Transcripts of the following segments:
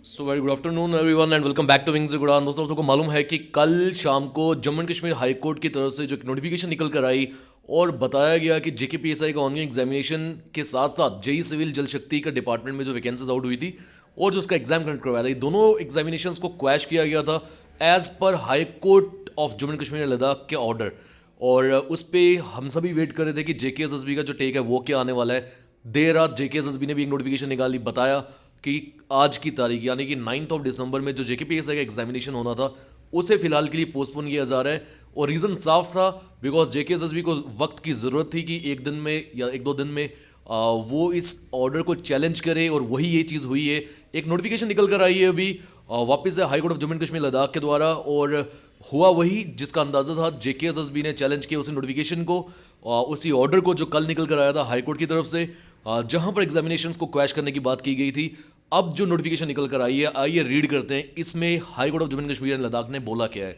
So very good afternoon everyone and welcome back to wings गुड़ान। दोस्तों सबको मालूम है कि कल शाम को Jammu and Kashmir high court की तरफ से जो नोटिफिकेशन निकल कर आई और बताया गया कि जेकेपीएसआई का ऑनगोइंग एग्जामिनेशन के साथ साथ जेई सिविल जल शक्ति का डिपार्टमेंट में जो वैकेंसीज आउट हुई थी और जो उसका एग्जाम कंडक्ट करवाया था, ये दोनों एग्जामिनेशंस को क्वैश किया गया था एज पर high court of Jammu and Kashmir and Ladakh के ऑर्डर। और उस पर हम सभी वेट कर रहे थे कि जेकेएसएसबी का जो टेक है वो क्या आने वाला है। देर रात जेकेएसएसबी ने भी एक नोटिफिकेशन निकाली, बताया कि आज की तारीख यानी कि 9 दिसंबर में जो जेकेपीएसआई का एग्जामिनेशन होना था उसे फिलहाल के लिए पोस्टपोन किया जा रहा है। और रीज़न साफ था, बिकॉज जेकेएसएसबी को वक्त की ज़रूरत थी कि एक दिन में या एक दो दिन में वो इस ऑर्डर को चैलेंज करे, और वही ये चीज़ हुई है। एक नोटिफिकेशन निकल कर आई है अभी वापस से high court of Jammu and Kashmir Ladakh के द्वारा, और हुआ वही जिसका अंदाज़ा था। जेकेएसएसबी ने चैलेंज किया उसी नोटिफिकेशन को, उसी ऑर्डर को जो कल निकल कर आया था हाई कोर्ट की तरफ से, जहां पर एग्जामिनेशंस को क्वैश करने की बात की गई थी। अब जो नोटिफिकेशन निकल कर आई है, आइए रीड करते हैं इसमें high court of Jammu and Kashmir and Ladakh ने बोला क्या है।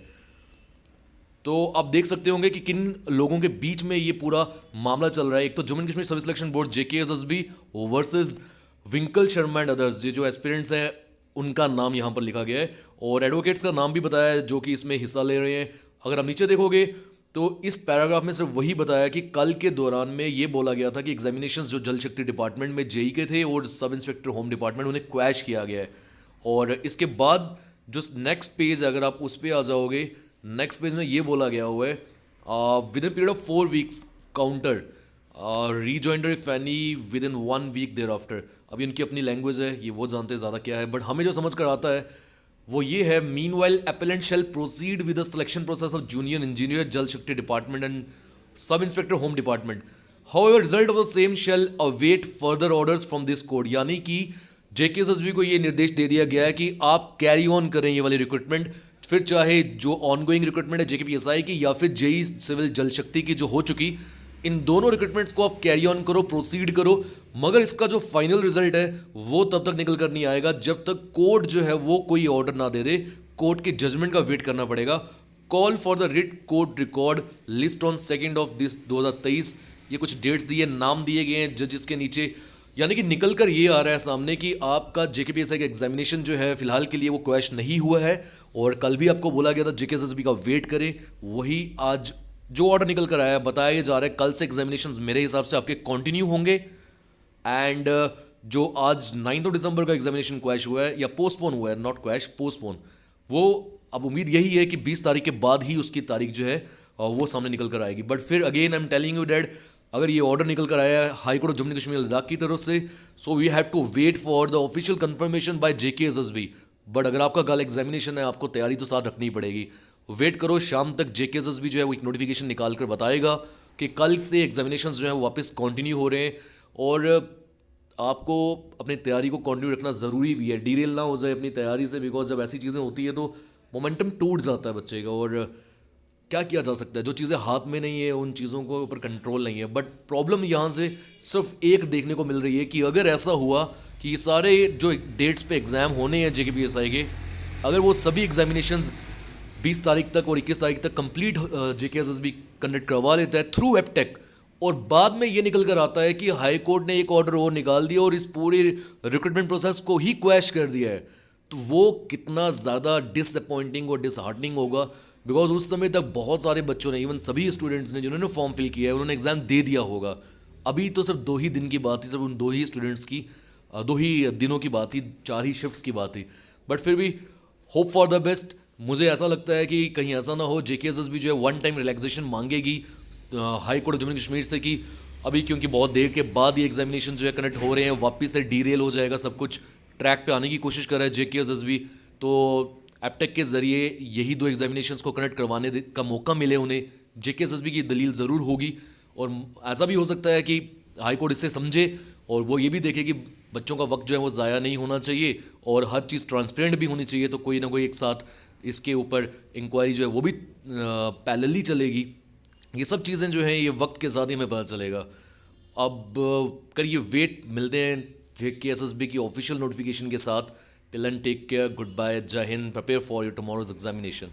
तो आप देख सकते होंगे कि किन लोगों के बीच में ये पूरा मामला चल रहा है। एक तो Jammu and Kashmir service selection board JKSSB versus Vinkal Sharma and others, ये जो एस्पिरेंट्स हैं उनका नाम यहाँ पर लिखा गया है, और एडवोकेट्स का नाम भी बताया है जो कि इसमें हिस्सा ले रहे हैं। अगर आप नीचे देखोगे तो इस पैराग्राफ में सिर्फ वही बताया कि कल के दौरान में ये बोला गया था कि एग्जामिनेशंस जो जल शक्ति डिपार्टमेंट में जेई के थे और सब इंस्पेक्टर होम डिपार्टमेंट, उन्हें क्वैश किया गया है। और इसके बाद जो नेक्स्ट पेज, अगर आप उस पर आ जाओगे, नेक्स्ट पेज में ये बोला गया हुआ है within period of 4 weeks counter rejoinder if any within 1 week thereafter. अभी उनकी अपनी लैंग्वेज है, ये वो जानते हैं ज़्यादा क्या है, बट हमें जो समझ कर आता है वो ये है, meanwhile appellant shall proceed with the selection process of junior engineer Jal Shakti department and sub inspector home department. However result of the same shall await further orders from this court. यानी कि जेकेएसएसबी को ये निर्देश दे दिया गया है कि आप कैरी ऑन करें ये वाली रिक्रूटमेंट, फिर चाहे जो ऑनगोइंग रिक्रूटमेंट है जेकेपीएसआई की या फिर जेई सिविल जल शक्ति की जो हो चुकी, इन दोनों रिक्रूटमेंट्स को आप कैरी ऑन करो, प्रोसीड करो। मगर इसका जो फाइनल रिजल्ट है वो तब तक निकल कर नहीं आएगा जब तक कोर्ट जो है वो कोई ऑर्डर ना दे दे। कोर्ट के जजमेंट का वेट करना पड़ेगा। Call for the writ court record list on 2 this 2023, ये कुछ डेट्स दिए, नाम दिए गए हैं जजेस के नीचे। यानी कि निकल कर ये आ रहा है सामने कि आपका जेकेपीएसआई का एग्जामिनेशन जो है फिलहाल के लिए वो क्वैश नहीं हुआ है। और कल भी आपको बोला गया था जेकेएसएसबी का वेट करे, वही आज जो ऑर्डर निकल कर आया है, बताया जा रहा है कल से एग्जामिनेशंस मेरे हिसाब से आपके कंटिन्यू होंगे। एंड जो आज 9 दिसंबर का एग्जामिनेशन क्वैश हुआ है या पोस्टपोन हुआ है, नॉट क्वैश, पोस्टपोन, वो अब उम्मीद यही है कि 20 तारीख के बाद ही उसकी तारीख जो है वो सामने निकल कर आएगी। बट फिर again I am telling you that, अगर ये ऑर्डर निकल कर आया है high court of Jammu Kashmir Ladakh की तरफ से, so we have to wait for the official confirmation by JKSSB. But अगर आपका कल एग्जामिनेशन है, आपको तैयारी तो साथ रखनी पड़ेगी। वेट करो, शाम तक जेकेएसएसबी जो है वो एक नोटिफिकेशन निकाल कर बताएगा कि कल से एग्जामिनेशन जो है वो वापस कंटिन्यू हो रहे हैं। और आपको अपनी तैयारी को कंटिन्यू रखना ज़रूरी भी है, डीरेल ना हो जाए अपनी तैयारी से, बिकॉज जब ऐसी चीज़ें होती है तो मोमेंटम टूट जाता है बच्चे का। और क्या किया जा सकता है, जो चीज़ें हाथ में नहीं है उन चीज़ों को ऊपर कंट्रोल नहीं है। बट प्रॉब्लम यहाँ से सिर्फ एक देखने को मिल रही है कि अगर ऐसा हुआ कि सारे जो डेट्स पे एग्ज़ाम होने हैं जेकेपीएसआई के, अगर वो सभी एग्जामिनेशंस 20 तारीख तक और 21 तारीख तक कंप्लीट जेकेएसएसबी कंडक्ट करवा लेता है थ्रू एपटेक, और बाद में ये निकल कर आता है कि हाई कोर्ट ने एक ऑर्डर और निकाल दिया और इस पूरे रिक्रूटमेंट प्रोसेस को ही क्वैश कर दिया है, तो वो कितना ज़्यादा डिसअपॉइंटिंग और डिसहार्टनिंग होगा। बिकॉज उस समय तक बहुत सारे बच्चों ने, इवन सभी स्टूडेंट्स ने जिन्होंने फॉर्म फिल किया है, उन्होंने एग्ज़ाम दे दिया होगा। अभी तो सिर्फ 2 ही दिन की बात थी, सिर्फ उन 2 ही स्टूडेंट्स की 2 ही दिनों की बात थी, 4 ही शिफ्ट्स की बात थी। बट फिर भी होप फॉर द बेस्ट। मुझे ऐसा लगता है कि कहीं ऐसा ना हो जेकेएसएसबी जो है वन टाइम रिलैक्सेशन मांगेगी हाई कोर्ट जम्मू कश्मीर से कि अभी क्योंकि बहुत देर के बाद ये एग्जामिनेशन जो है कनेक्ट हो रहे हैं, वापस से डीरेल हो जाएगा, सब कुछ ट्रैक पे आने की कोशिश कर रहा है जेकेएसएसबी। तो एपटेक के ज़रिए यही 2 एग्जामिनेशंस को कनेक्ट करवाने का मौका मिले उन्हें, जेकेएसएसबी की दलील ज़रूर होगी। और ऐसा भी हो सकता है कि हाई कोर्ट इससे समझे और वो ये भी देखे कि बच्चों का वक्त जो है वो ज़ाया नहीं होना चाहिए और हर चीज़ ट्रांसपेरेंट भी होनी चाहिए, तो कोई ना कोई एक साथ इसके ऊपर इंक्वायरी जो है वो भी पैरेलली चलेगी। ये सब चीज़ें जो हैं ये वक्त के साथ ही हमें पता चलेगा। अब करिए वेट, मिलते हैं जेकेएसएसबी की ऑफिशियल नोटिफिकेशन के साथ। Till end take care, good bye, जय हिंद, prepare for your tomorrow's examination.